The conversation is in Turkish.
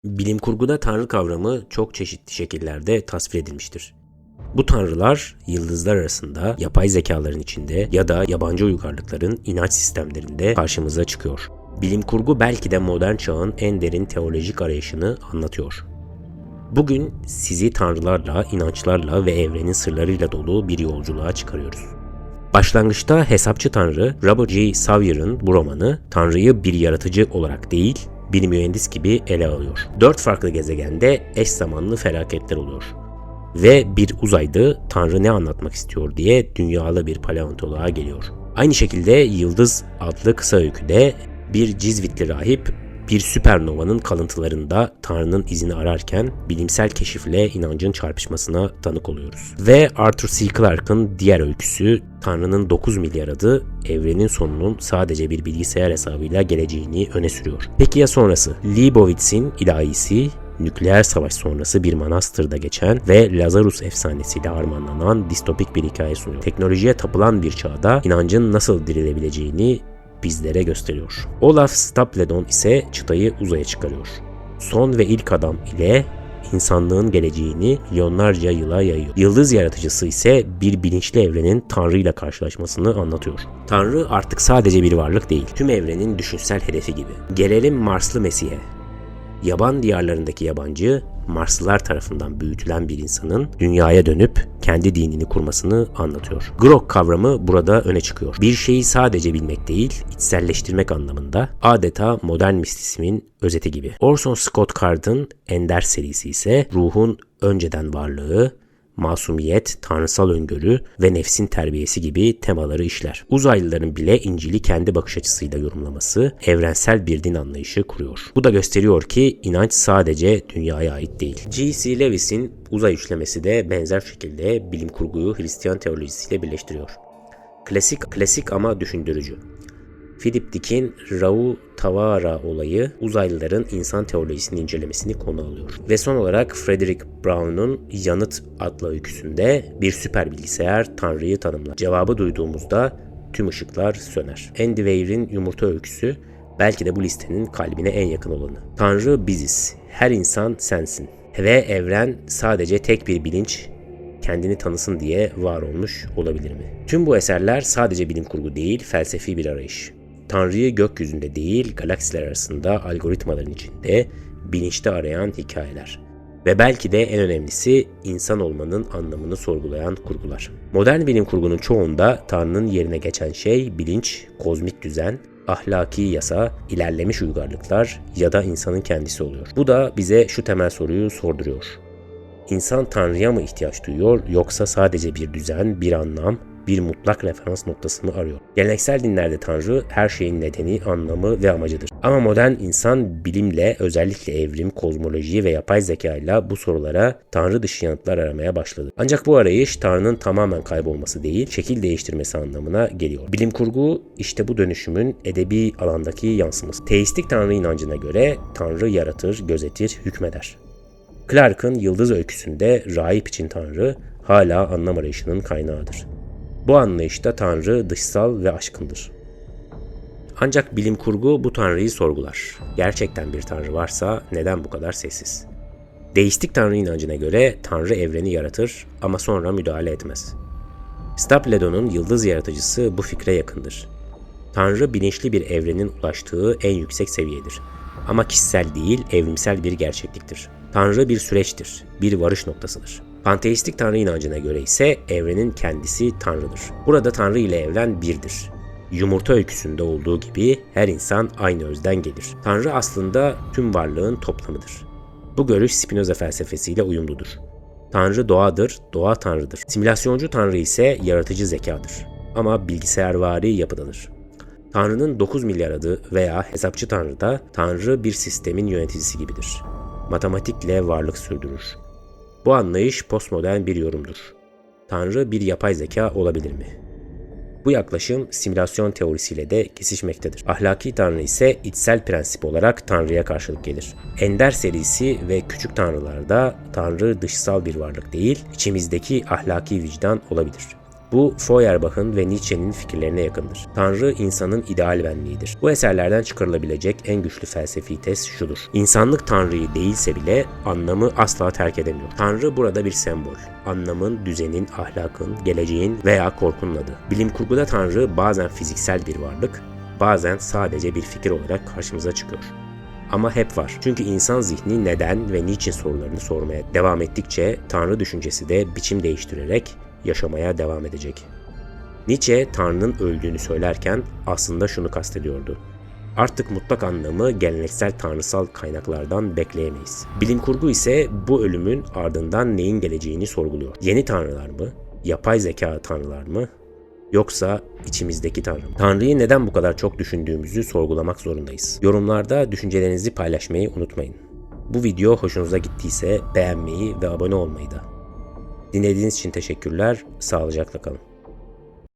Bilim kurguda tanrı kavramı çok çeşitli şekillerde tasvir edilmiştir. Bu tanrılar yıldızlar arasında, yapay zekaların içinde ya da yabancı uygarlıkların inanç sistemlerinde karşımıza çıkıyor. Bilim kurgu belki de modern çağın en derin teolojik arayışını anlatıyor. Bugün sizi tanrılarla, inançlarla ve evrenin sırlarıyla dolu bir yolculuğa çıkarıyoruz. Başlangıçta hesapçı tanrı Robert G. Sawyer'ın bu romanı tanrıyı bir yaratıcı olarak değil, bir mühendis gibi ele alıyor. 4 farklı gezegende eş zamanlı felaketler oluyor. Ve bir uzaylı Tanrı ne anlatmak istiyor diye dünyalı bir paleontoloğa geliyor. Aynı şekilde Yıldız adlı kısa öyküde bir Cizvitli rahip bir süpernovanın kalıntılarında Tanrı'nın izini ararken bilimsel keşifle inancın çarpışmasına tanık oluyoruz. Ve Arthur C. Clarke'ın diğer öyküsü Tanrı'nın 9 milyar adı evrenin sonunun sadece bir bilgisayar hesabıyla geleceğini öne sürüyor. Peki ya sonrası? Leibovitz'in ilahisi nükleer savaş sonrası bir manastırda geçen ve Lazarus efsanesiyle harmanlanan distopik bir hikaye sunuyor. Teknolojiye tapılan bir çağda inancın nasıl dirilebileceğini bizlere gösteriyor. Olaf Stapledon ise çıtayı uzaya çıkarıyor. Son ve ilk adam ile insanlığın geleceğini milyonlarca yıla yayıyor. Yıldız yaratıcısı ise bir bilinçli evrenin Tanrı ile karşılaşmasını anlatıyor. Tanrı artık sadece bir varlık değil, tüm evrenin düşünsel hedefi gibi. Gelelim Marslı Mesih'e. Yaban diyarlarındaki yabancı, Marslılar tarafından büyütülen bir insanın dünyaya dönüp kendi dinini kurmasını anlatıyor. Grok kavramı burada öne çıkıyor. Bir şeyi sadece bilmek değil, içselleştirmek anlamında, adeta modern mistisizmin özeti gibi. Orson Scott Card'ın Ender serisi ise ruhun önceden varlığı, masumiyet, tanrısal öngörü ve nefsin terbiyesi gibi temaları işler. Uzaylıların bile İncil'i kendi bakış açısıyla yorumlaması evrensel bir din anlayışı kuruyor. Bu da gösteriyor ki inanç sadece dünyaya ait değil. G.C. Lewis'in Uzay üçlemesi de benzer şekilde bilim kurguyu Hristiyan teolojisiyle birleştiriyor. Klasik ama düşündürücü. Philip Dick'in Rautavaara olayı uzaylıların insan teolojisini incelemesini konu alıyor. Ve son olarak Frederick Brown'un Yanıt adlı öyküsünde bir süper bilgisayar Tanrı'yı tanımlar. Cevabı duyduğumuzda tüm ışıklar söner. Andy Weir'in Yumurta öyküsü belki de bu listenin kalbine en yakın olanı. Tanrı biziz, her insan sensin ve evren sadece tek bir bilinç kendini tanısın diye var olmuş olabilir mi? Tüm bu eserler sadece bilim kurgu değil, felsefi bir arayış. Tanrı'yı gökyüzünde değil, galaksiler arasında algoritmaların içinde bilinçte arayan hikayeler. Ve belki de en önemlisi insan olmanın anlamını sorgulayan kurgular. Modern bilim kurgunun çoğunda Tanrı'nın yerine geçen şey bilinç, kozmik düzen, ahlaki yasa, ilerlemiş uygarlıklar ya da insanın kendisi oluyor. Bu da bize şu temel soruyu sorduruyor. İnsan Tanrı'ya mı ihtiyaç duyuyor yoksa sadece bir düzen, bir anlam, bir mutlak referans noktası mı arıyor? Geleneksel dinlerde Tanrı her şeyin nedeni, anlamı ve amacıdır. Ama modern insan bilimle, özellikle evrim, kozmoloji ve yapay zekayla bu sorulara Tanrı dışı yanıtlar aramaya başladı. Ancak bu arayış Tanrı'nın tamamen kaybolması değil, şekil değiştirmesi anlamına geliyor. Bilim kurgu işte bu dönüşümün edebi alandaki yansıması. Teistik Tanrı inancına göre Tanrı yaratır, gözetir, hükmeder. Clarke'ın Yıldız öyküsünde rahip için Tanrı hala anlam arayışının kaynağıdır. Bu anlayışta Tanrı dışsal ve aşkındır. Ancak bilim kurgu bu Tanrı'yı sorgular. Gerçekten bir Tanrı varsa neden bu kadar sessiz? Deistik Tanrı inancına göre Tanrı evreni yaratır ama sonra müdahale etmez. Stapledon'un Yıldız yaratıcısı bu fikre yakındır. Tanrı bilinçli bir evrenin ulaştığı en yüksek seviyedir. Ama kişisel değil, evrimsel bir gerçekliktir. Tanrı bir süreçtir, bir varış noktasıdır. Panteistik Tanrı inancına göre ise evrenin kendisi Tanrı'dır. Burada Tanrı ile evren birdir. Yumurta öyküsünde olduğu gibi her insan aynı özden gelir. Tanrı aslında tüm varlığın toplamıdır. Bu görüş Spinoza felsefesiyle uyumludur. Tanrı doğadır, doğa Tanrı'dır. Simülasyoncu Tanrı ise yaratıcı zekadır. Ama bilgisayarvari yapıdadır. Tanrı'nın 9 milyar adı veya hesapçı Tanrı'da Tanrı bir sistemin yöneticisi gibidir. Matematikle varlık sürdürür. Bu anlayış postmodern bir yorumdur. Tanrı bir yapay zeka olabilir mi? Bu yaklaşım simülasyon teorisiyle de kesişmektedir. Ahlaki Tanrı ise içsel prensip olarak Tanrı'ya karşılık gelir. Ender serisi ve küçük tanrılarda Tanrı dışsal bir varlık değil, içimizdeki ahlaki vicdan olabilir. Bu Feuerbach'ın ve Nietzsche'nin fikirlerine yakındır. Tanrı insanın ideal benliğidir. Bu eserlerden çıkarılabilecek en güçlü felsefi tez şudur: İnsanlık Tanrı'yı değilse bile anlamı asla terk edemiyor. Tanrı burada bir sembol. Anlamın, düzenin, ahlakın, geleceğin veya korkunun adı. Bilim kurguda Tanrı bazen fiziksel bir varlık, bazen sadece bir fikir olarak karşımıza çıkıyor. Ama hep var. Çünkü insan zihni neden ve niçin sorularını sormaya devam ettikçe Tanrı düşüncesi de biçim değiştirerek yaşamaya devam edecek. Nietzsche Tanrı'nın öldüğünü söylerken aslında şunu kastediyordu: Artık mutlak anlamı geleneksel tanrısal kaynaklardan bekleyemeyiz. Bilim kurgu ise bu ölümün ardından neyin geleceğini sorguluyor. Yeni tanrılar mı? Yapay zeka tanrılar mı? Yoksa içimizdeki Tanrı mı? Tanrı'yı neden bu kadar çok düşündüğümüzü sorgulamak zorundayız. Yorumlarda düşüncelerinizi paylaşmayı unutmayın. Bu video hoşunuza gittiyse beğenmeyi ve abone olmayı da. Dinlediğiniz için teşekkürler. Sağlıcakla kalın.